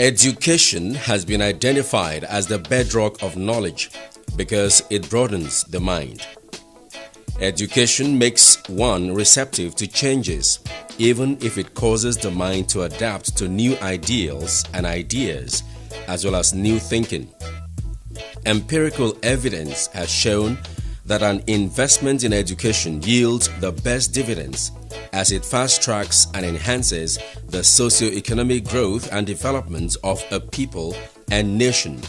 Education has been identified as the bedrock of knowledge because it broadens the mind. Education makes one receptive to changes, even if it causes the mind to adapt to new ideals and ideas, as well as new thinking. Empirical evidence has shown that an investment in education yields the best dividends as it fast-tracks and enhances the socio-economic growth and development of a people and nation,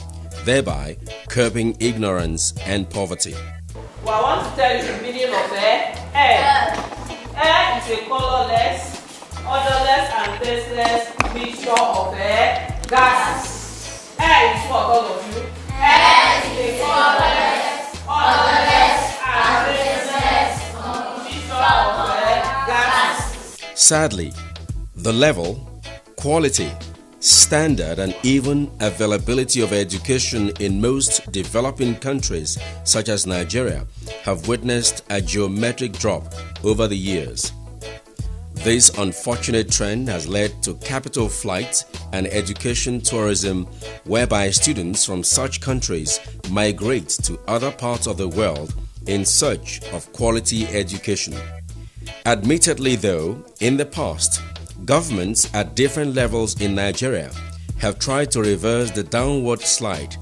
thereby curbing ignorance and poverty. Well, I want to tell you the meaning of air. Air is a colorless, odorless, and tasteless mixture of air, gases. Air is what, all of you? Air is a colorless, odorless, and tasteless mixture of air, gases. Sadly, the level, quality, standard, and even availability of education in most developing countries such as Nigeria have witnessed a geometric drop over the years. This unfortunate trend has led to capital flight and education tourism, whereby students from such countries migrate to other parts of the world in search of quality education. Admittedly, though, in the past, governments at different levels in Nigeria have tried to reverse the downward slide,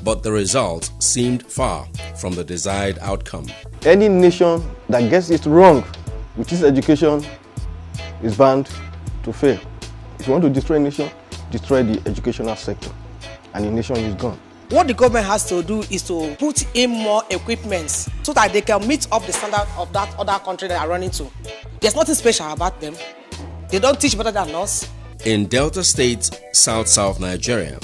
but the result seemed far from the desired outcome. Any nation that gets it wrong with its education is bound to fail. If you want to destroy a nation, destroy the educational sector, and the nation is gone. What the government has to do is to put in more equipment so that they can meet up the standard of that other country they are running to. There's nothing special about them. They don't teach better than us. In Delta State, South Nigeria,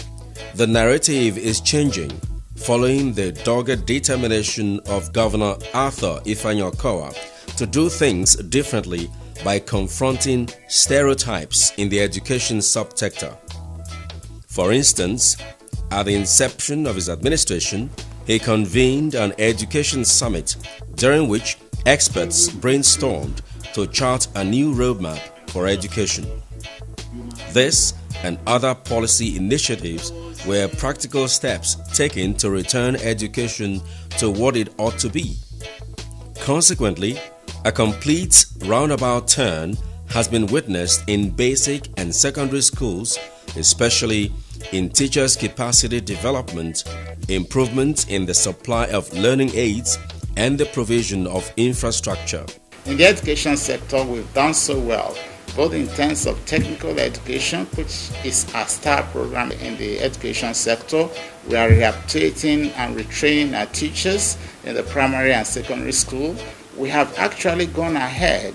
the narrative is changing following the dogged determination of Governor Arthur Ifeanyi to do things differently by confronting stereotypes in the education subsector. For instance, at the inception of his administration, he convened an education summit during which experts brainstormed to chart a new roadmap for education. This and other policy initiatives were practical steps taken to return education to what it ought to be. Consequently, a complete roundabout turn has been witnessed in basic and secondary schools, especially in teachers' capacity development, improvement in the supply of learning aids, and the provision of infrastructure. In the education sector, we've done so well, both in terms of technical education, which is our star program in the education sector. We are rehabilitating and retraining our teachers in the primary and secondary school. We have actually gone ahead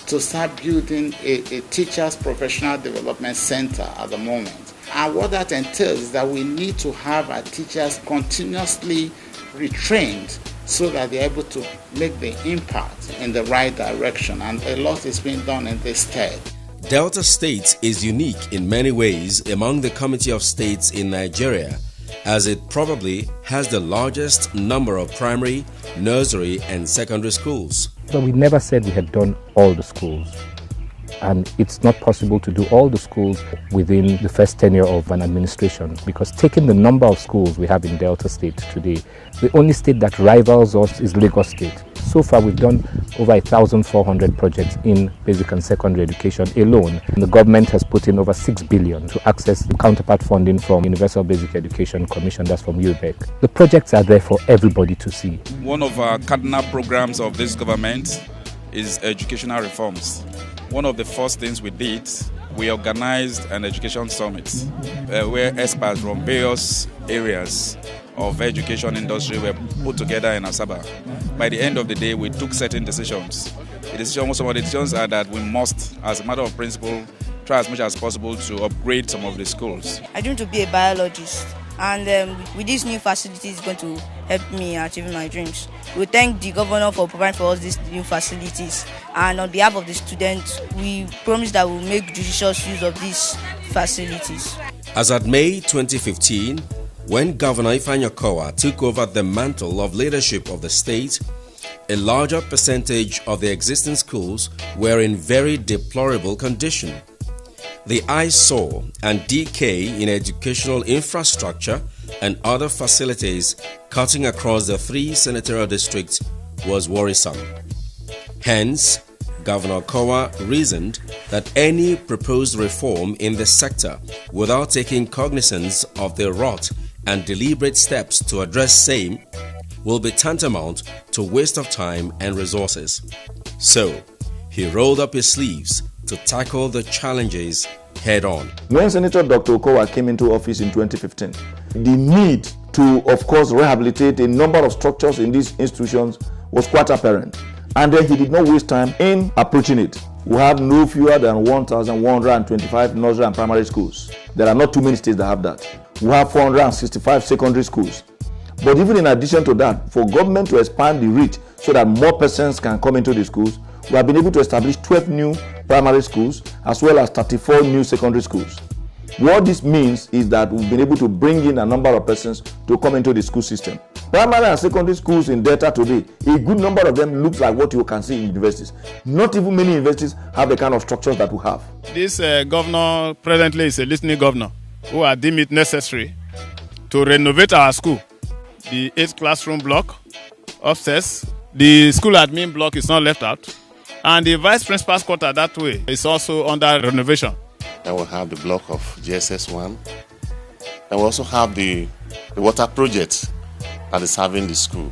to start building a teachers' professional development center at the moment. And what that entails is that we need to have our teachers continuously retrained so that they're able to make the impact in the right direction, and a lot is being done in this stead. Delta State is unique in many ways among the Committee of States in Nigeria, as it probably has the largest number of primary, nursery, and secondary schools. But we never said we had done all the schools. And it's not possible to do all the schools within the first tenure of an administration, because taking the number of schools we have in Delta State today, the only state that rivals us is Lagos State. So far we've done over 1,400 projects in basic and secondary education alone. And the government has put in over 6 billion to access the counterpart funding from Universal Basic Education Commission, that's from UBEC. The projects are there for everybody to see. One of our cardinal programs of this government is educational reforms. One of the first things we did, we organized an education summit where experts from various areas of education industry were put together in Asaba. By the end of the day, we took certain decisions. Some of the decisions are that we must, as a matter of principle, try as much as possible to upgrade some of the schools. I dream to be a biologist, and with these new facilities, it's going to help me achieve my dreams. We thank the governor for providing for us these new facilities, and on behalf of the students, we promise that we'll make judicious use of these facilities. As at May 2015, when Governor Ifeanyi took over the mantle of leadership of the state, a larger percentage of the existing schools were in very deplorable condition. The eyesore and decay in educational infrastructure and other facilities cutting across the 3 senatorial districts was worrisome. Hence, Governor Kowa reasoned that any proposed reform in the sector without taking cognizance of the rot and deliberate steps to address same will be tantamount to waste of time and resources. So, he rolled up his sleeves to tackle the challenges head on. When Senator Dr. Okowa came into office in 2015, the need to, of course, rehabilitate a number of structures in these institutions was quite apparent. And then he did not waste time in approaching it. We have no fewer than 1,125 nursery and primary schools. There are not too many states that have that. We have 465 secondary schools. But even in addition to that, for government to expand the reach so that more persons can come into the schools, we have been able to establish 12 new primary schools as well as 34 new secondary schools. What this means is that we've been able to bring in a number of persons to come into the school system. Primary and secondary schools in Delta today, a good number of them looks like what you can see in universities. Not even many universities have the kind of structures that we have. This governor presently is a listening governor who has deemed it necessary to renovate our school. The 8th classroom block upstairs, the school admin block is not left out, and the vice principal's quarter that way is also under renovation. And we'll have the block of GSS1, and we also have the water project that is having the school.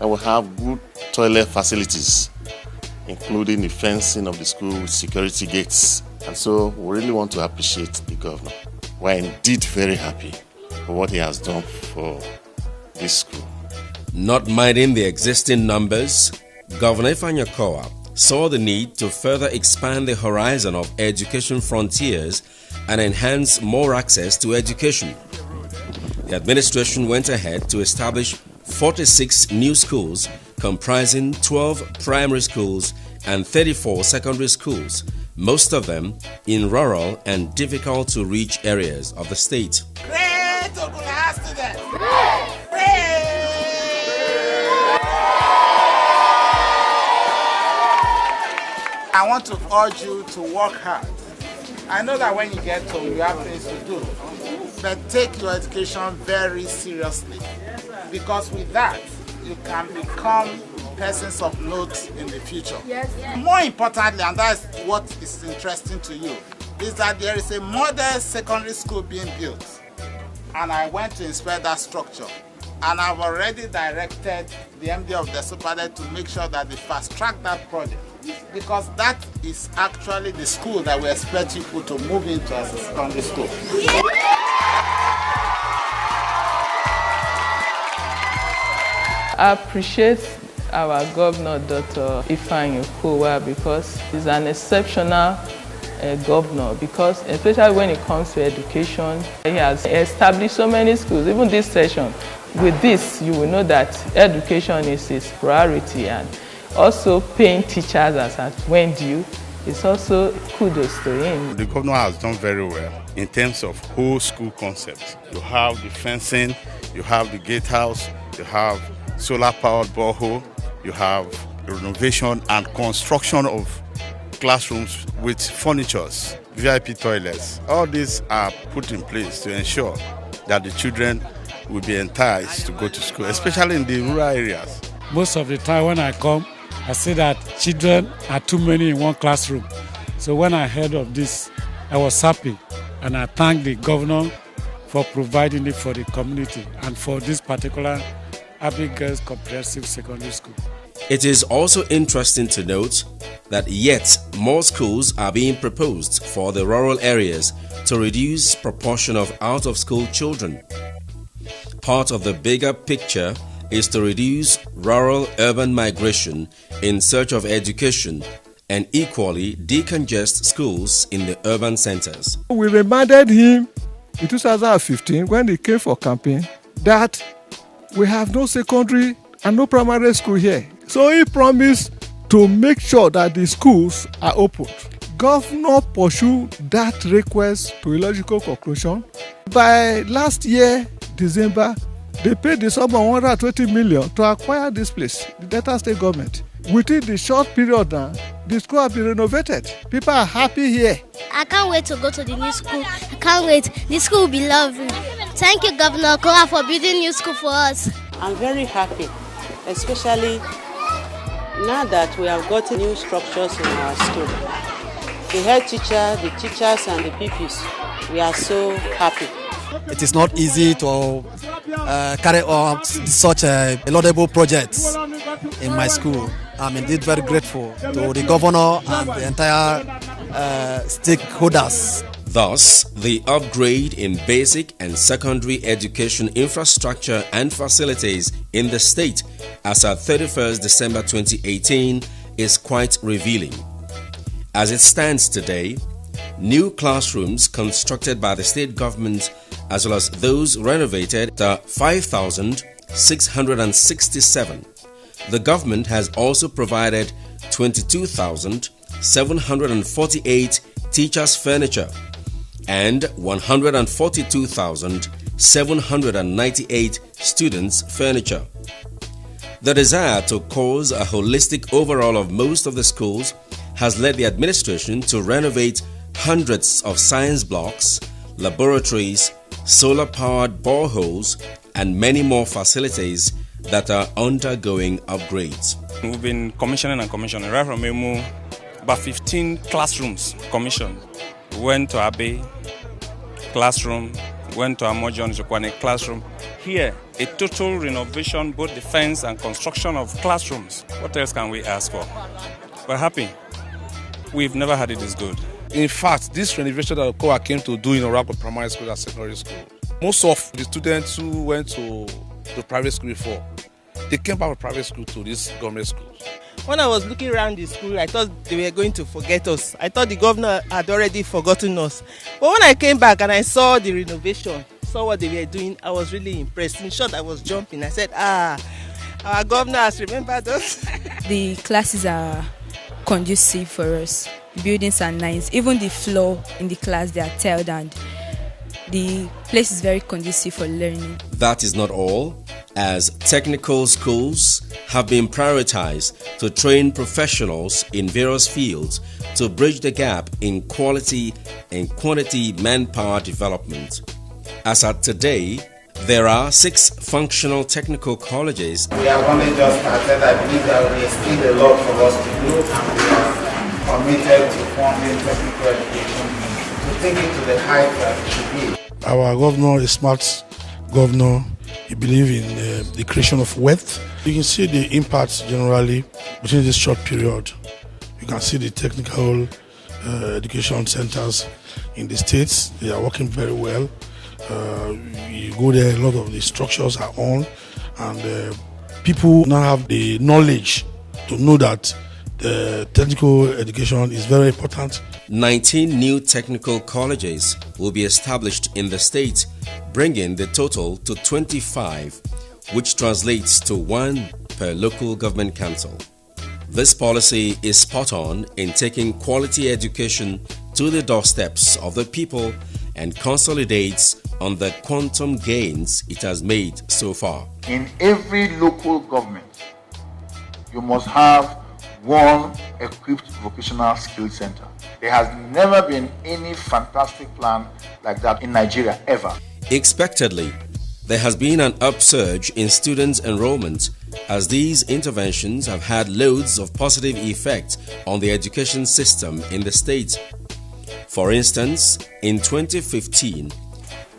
And we have good toilet facilities, including the fencing of the school with security gates. And so we really want to appreciate the governor. We're indeed very happy for what he has done for this school. Not minding the existing numbers, Governor Ifeanyi Okowa saw the need to further expand the horizon of education frontiers and enhance more access to education. The administration went ahead to establish 46 new schools comprising 12 primary schools and 34 secondary schools, most of them in rural and difficult to reach areas of the state. Great Ogunlaya students! I want to urge you to work hard. I know that when you get home, you have things to do. But take your education very seriously. Because with that, you can become persons of note in the future. More importantly, and that's what is interesting to you, is that there is a model secondary school being built. And I went to inspect that structure. And I've already directed the MD of the Supernet to make sure that they fast-track that project. Because that is actually the school that we expect people to move into as a secondary school. I appreciate our governor, Dr. Ifeanyi Okowa, because he's an exceptional governor, because especially when it comes to education, he has established so many schools. Even this session, with this, you will know that education is his priority, and also paying teachers as at when due is also kudos to him. The governor has done very well in terms of whole school concept. You have the fencing, you have the gatehouse, you have solar-powered borehole, you have renovation and construction of classrooms with furnitures, VIP toilets. All these are put in place to ensure that the children will be enticed to go to school, especially in the rural areas. Most of the time when I come, I see that children are too many in one classroom. So when I heard of this, I was happy, and I thank the governor for providing it for the community and for this particular Abbey Girls Comprehensive Secondary School. It is also interesting to note that yet more schools are being proposed for the rural areas to reduce proportion of out-of-school children. Part of the bigger picture is to reduce rural-urban migration in search of education and equally decongest schools in the urban centers. We reminded him in 2015 when he came for campaign that we have no secondary and no primary school here. So he promised to make sure that the schools are opened. Governor pursued that request to a logical conclusion. By last year, December, they paid the sum of 120 million to acquire this place, the Delta State government. Within the short period now, the school has been renovated. People are happy here. I can't wait to go to the new school. I can't wait. The school will be lovely. Thank you, Governor Kowa, for building new school for us. I'm very happy, especially now that we have got new structures in our school. The head teacher, the teachers, and the pupils, we are so happy. It is not easy to carry out such a laudable projects in my school. I'm indeed very grateful to the governor and the entire stakeholders. Thus, the upgrade in basic and secondary education infrastructure and facilities in the state as at 31st December 2018 is quite revealing. As it stands today, new classrooms constructed by the state government as well as those renovated are 5,667. The government has also provided 22,748 teachers' furniture and 142,798 students' furniture. The desire to cause a holistic overhaul of most of the schools has led the administration to renovate hundreds of science blocks, laboratories, solar-powered boreholes, and many more facilities that are undergoing upgrades. We've been commissioning right from Emu. About 15 classrooms commissioned. We went to Abe classroom, went to Amojon Jokwane classroom. Here, a total renovation, both the fence and construction of classrooms. What else can we ask for? We're happy. We've never had it this good. In fact, this renovation that Kowa came to do in Orako Primary School and Secondary School, most of the students who went to the private school before, they came back from private school to this government school. When I was looking around the school, I thought they were going to forget us. I thought the governor had already forgotten us. But when I came back and I saw the renovation, saw what they were doing, I was really impressed. In short, I was jumping. I said, our governor has remembered us. The classes are conducive for us. Buildings are nice. Even the floor in the class, they are tiled, and the place is very conducive for learning. That is not all, as technical schools have been prioritized to train professionals in various fields to bridge the gap in quality and quantity manpower development. As at today, there are 6 functional technical colleges. We have only just started. I believe that there is still a lot for us to do, and we are committed to funding technical education to take it to the height that it should be. Our governor is a smart governor. He believes in the creation of wealth. You can see the impact generally within this short period. You can see the technical education centers in the states. They are working very well. You go there, a lot of the structures are on, and people now have the knowledge to know that the technical education is very important. 19 new technical colleges will be established in the state, bringing the total to 25, which translates to 1 per local government council. This policy is spot on in taking quality education to the doorsteps of the people and consolidates on the quantum gains it has made so far. In every local government, you must have 1 equipped vocational skill center. There has never been any fantastic plan like that in Nigeria, ever. Expectedly, there has been an upsurge in students' enrollment as these interventions have had loads of positive effect on the education system in the state. For instance, in 2015,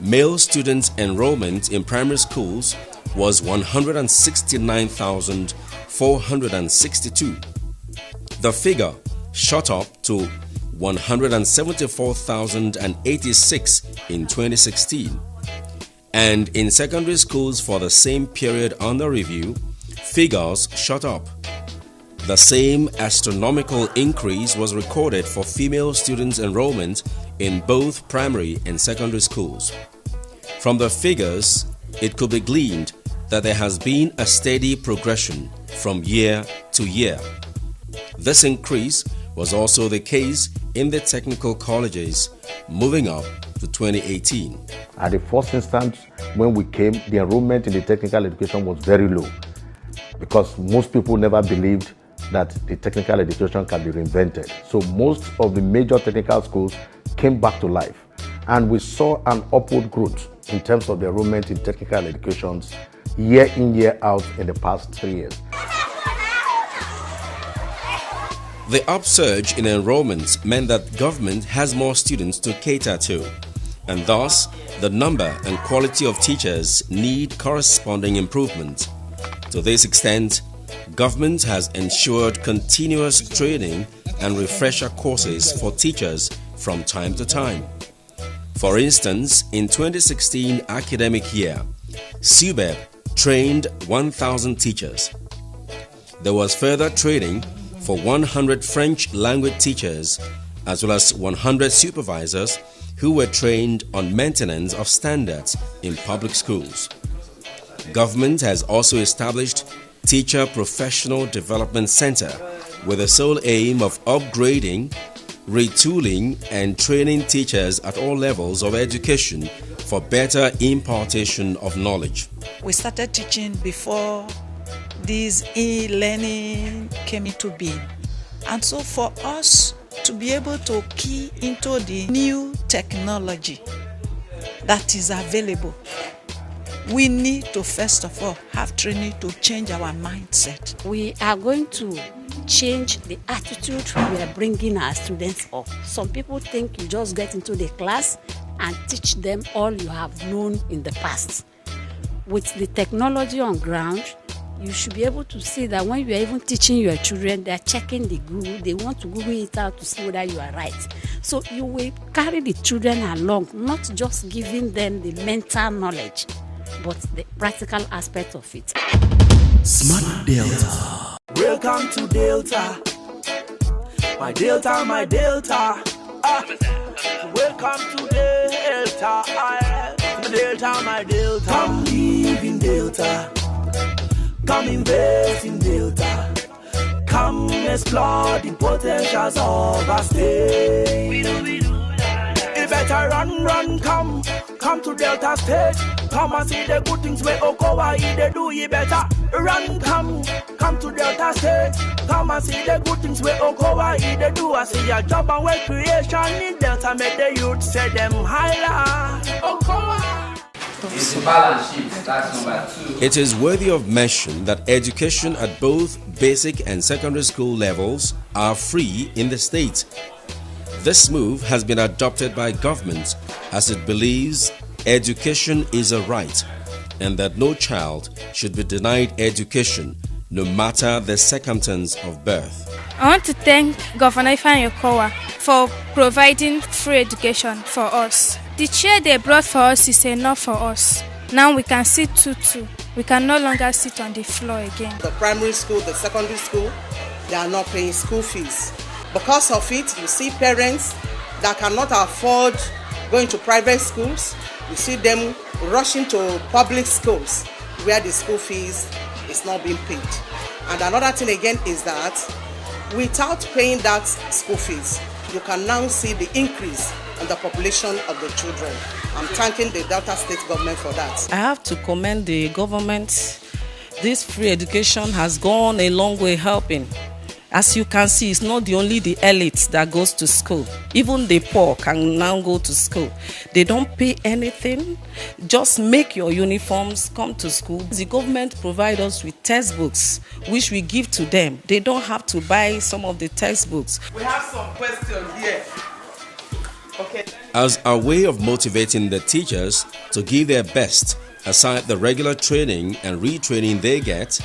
male student enrollment in primary schools was 169,462. The figure shot up to 174,086 in 2016. And in secondary schools for the same period under review, figures shot up. The same astronomical increase was recorded for female students' enrollment in both primary and secondary schools. From the figures, it could be gleaned that there has been a steady progression from year to year. This increase was also the case in the technical colleges, moving up to 2018. At the first instance, when we came, the enrollment in the technical education was very low because most people never believed that the technical education can be reinvented. So most of the major technical schools came back to life, and we saw an upward growth in terms of the enrollment in technical educations year in, year out in the past 3 years. The upsurge in enrollments meant that government has more students to cater to, and thus the number and quality of teachers need corresponding improvement. To this extent, government has ensured continuous training and refresher courses for teachers from time to time. For instance, in 2016 academic year, SUBEB trained 1,000 teachers. There was further training for 100 French language teachers as well as 100 supervisors who were trained on maintenance of standards in public schools. Government has also established Teacher Professional Development Center with the sole aim of upgrading, retooling and training teachers at all levels of education for better impartation of knowledge. We started teaching before this e-learning came into being. And so for us to be able to key into the new technology that is available, we need to first of all have training to change our mindset. We are going to change the attitude we are bringing our students up. Some people think you just get into the class and teach them all you have known in the past. With the technology on ground, you should be able to see that when you are even teaching your children, they are checking the Google, they want to Google it out to see whether you are right. So you will carry the children along, not just giving them the mental knowledge, but the practical aspect of it. Smart Delta. Welcome to Delta. My Delta, my Delta. Welcome to Delta. My Delta, my Delta. Come live in Delta. Come invest in Delta. Come explore the potentials of our state. You better run, come to Delta State. Come and see the good things where Okowa they do. You better run, come to Delta State. Come and see the good things where Okowa they do. I see your job and wealth creation in Delta. Make the youth say them higher. Okowa. It is worthy of mention that education at both basic and secondary school levels are free in the state. This move has been adopted by government as it believes education is a right and that no child should be denied education no matter the circumstance of birth. I want to thank Governor Ifeanyi Okowa for providing free education for us. The chair they brought for us is enough for us. Now we can sit 2-2. We can no longer sit on the floor again. The primary school, the secondary school, they are not paying school fees. Because of it, you see parents that cannot afford going to private schools. You see them rushing to public schools where the school fees is not being paid. And another thing again is that without paying that school fees, you can now see the increase in the population of the children. I'm thanking the Delta State government for that. I have to commend the government. This free education has gone a long way helping. As you can see, it's not only the elite that goes to school. Even the poor can now go to school. They don't pay anything. Just make your uniforms, come to school. The government provides us with textbooks, which we give to them. They don't have to buy some of the textbooks. We have some questions here. Okay. As a way of motivating the teachers to give their best, aside the regular training and retraining they get,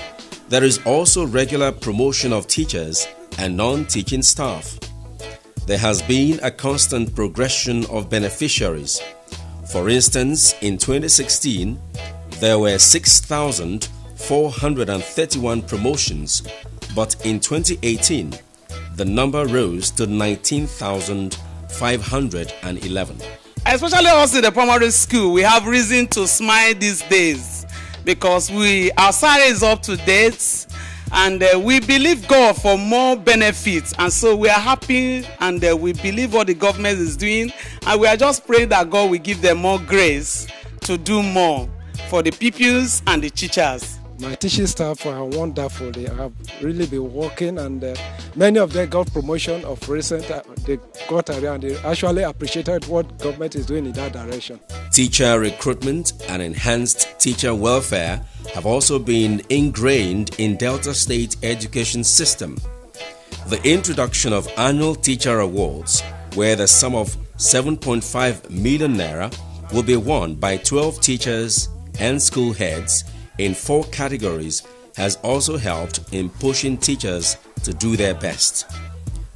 there is also regular promotion of teachers and non-teaching staff. There has been a constant progression of beneficiaries. For instance, in 2016, there were 6,431 promotions, but in 2018, the number rose to 19,511. Especially us in the primary school, we have reason to smile these days because our salary is up to date and we believe God for more benefits, and so we are happy and we believe what the government is doing, and we are just praying that God will give them more grace to do more for the pupils and the teachers. My teaching staff are wonderful. They have really been working, and many of them got promotion of recent. They got around. They actually appreciated what government is doing in that direction. Teacher recruitment and enhanced teacher welfare have also been ingrained in Delta State education system. The introduction of annual teacher awards, where the sum of 7.5 million naira will be won by 12 teachers and school heads in 4 categories, has also helped in pushing teachers to do their best.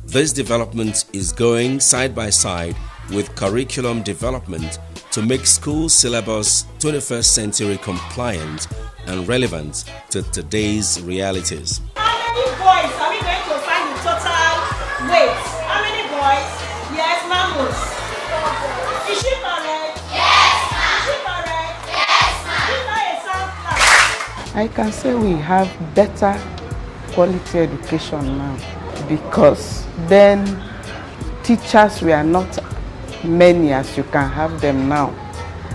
This development is going side by side with curriculum development to make school syllabus 21st century compliant and relevant to today's realities. How many boys are we going to find the total weight? How many boys? Yes, mammals. Is she correct? Yes, ma'am. Is she correct? Yes, ma'am. Is that a sound class? I can say we have better quality education now, because then teachers were not many as you can have them now,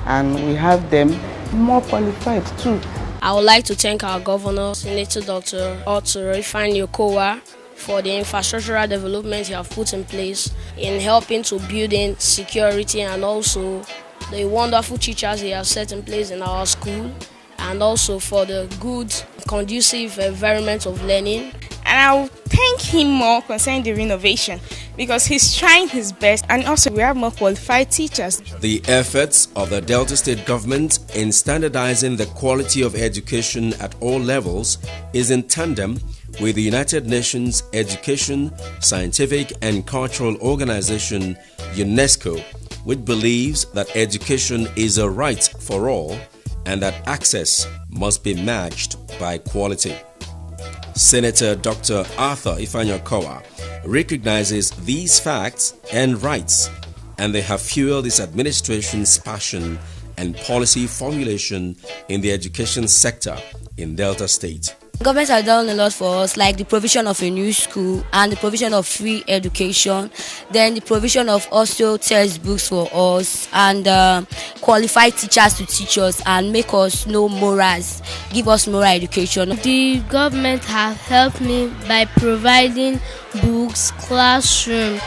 and we have them more qualified too. I would like to thank our governor, Senator Dr. Ifeanyi Okowa, for the infrastructural development he have put in place in helping to build in security, and also the wonderful teachers he has set in place in our school, and also for the good, conducive environment of learning. And I will thank him more concerning the renovation, because he's trying his best, and also we have more qualified teachers. The efforts of the Delta State government in standardizing the quality of education at all levels is in tandem with the United Nations Education, Scientific and Cultural Organization, UNESCO, which believes that education is a right for all and that access must be matched by quality. Senator Dr. Arthur Ifeanyi Okowa recognizes these facts and rights, and they have fueled this administration's passion and policy formulation in the education sector in Delta State. Government has done a lot for us, like the provision of a new school and the provision of free education, then the provision of also textbooks for us, and qualified teachers to teach us and make us know morals, give us moral education. The government have helped me by providing books, classroom,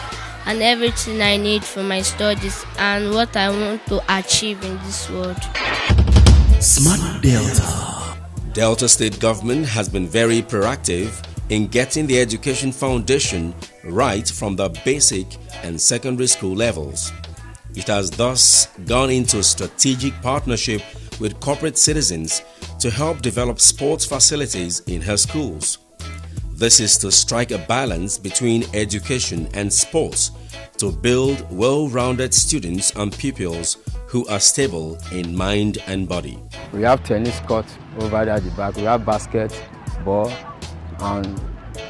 and everything I need for my studies and what I want to achieve in this world. Smart Delta. Delta State government has been very proactive in getting the education foundation right from the basic and secondary school levels. It has thus gone into strategic partnership with corporate citizens to help develop sports facilities in her schools. This is to strike a balance between education and sports to build well-rounded students and pupils who are stable in mind and body. We have tennis court over there at the back, we have basketball, and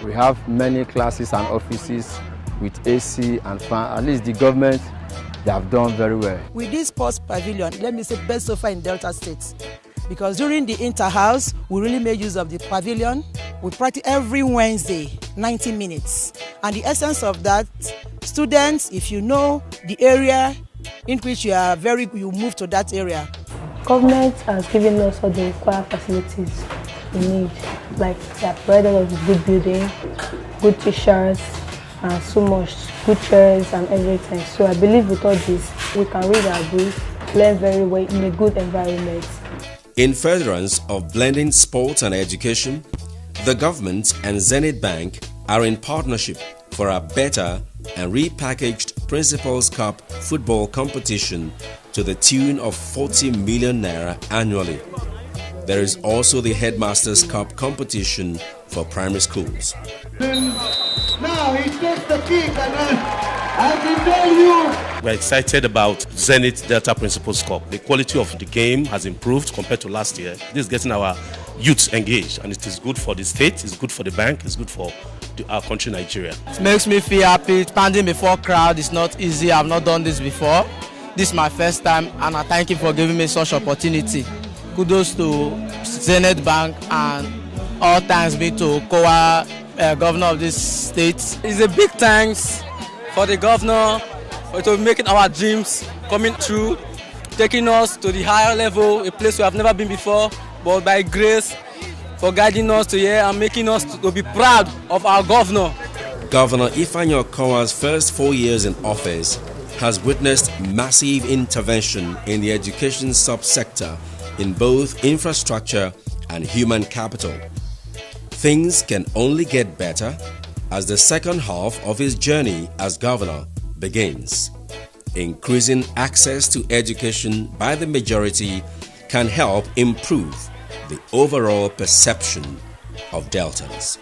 we have many classes and offices with AC and fan. At least the government, they have done very well. With this sports pavilion, let me say best so far in Delta State, because during the inter-house, we really made use of the pavilion. We practice every Wednesday, 90 minutes. And the essence of that, students, if you know the area in which you move to that area. Government has given us all the required facilities we need, like they have provided us with good building, good teachers, and so much, good chairs and everything. So I believe with all this, we can read our books, learn very well in a good environment. In furtherance of blending sports and education, the government and Zenith Bank are in partnership for a better and repackaged Principals Cup football competition to the tune of 40 million naira annually. There is also the Headmasters Cup competition for primary schools. Now he takes the kick, and I can tell you. We're excited about Zenith Delta Principals Cup. The quality of the game has improved compared to last year. This is getting our youth engaged, and it is good for the state, it's good for the bank, it's good for our country, Nigeria. It makes me feel happy. Standing before crowd is not easy. I've not done this before. This is my first time, and I thank you for giving me such opportunity. Kudos to Zenith Bank, and all thanks be to Okowa, governor of this state. It's a big thanks for the governor for making our dreams coming true, taking us to the higher level, a place we have never been before, but by grace for guiding us to here and making us to be proud of our governor. Governor Ifeanyi Okowa's first 4 years in office has witnessed massive intervention in the education subsector in both infrastructure and human capital. Things can only get better as the second half of his journey as governor begins. Increasing access to education by the majority can help improve the overall perception of Deltans.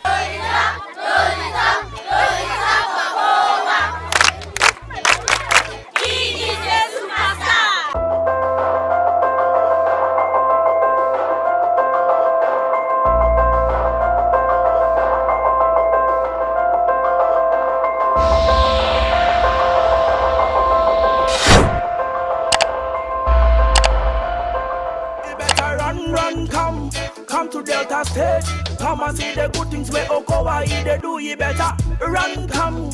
Come to Delta State, come and see the good things where Okowa they do you better. Run, come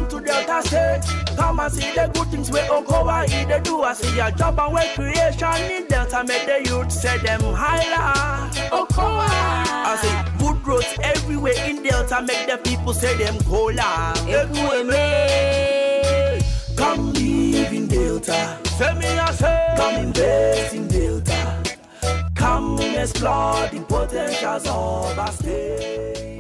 to Delta State, come and see the good things where Okowa they do. I see your job and work creation in Delta, make the youth say them higher. Okowa, I see good roads everywhere in Delta, make the people say them cola. Come live in Delta, say me I say, come invest in Delta. Come explore the potentials of our state.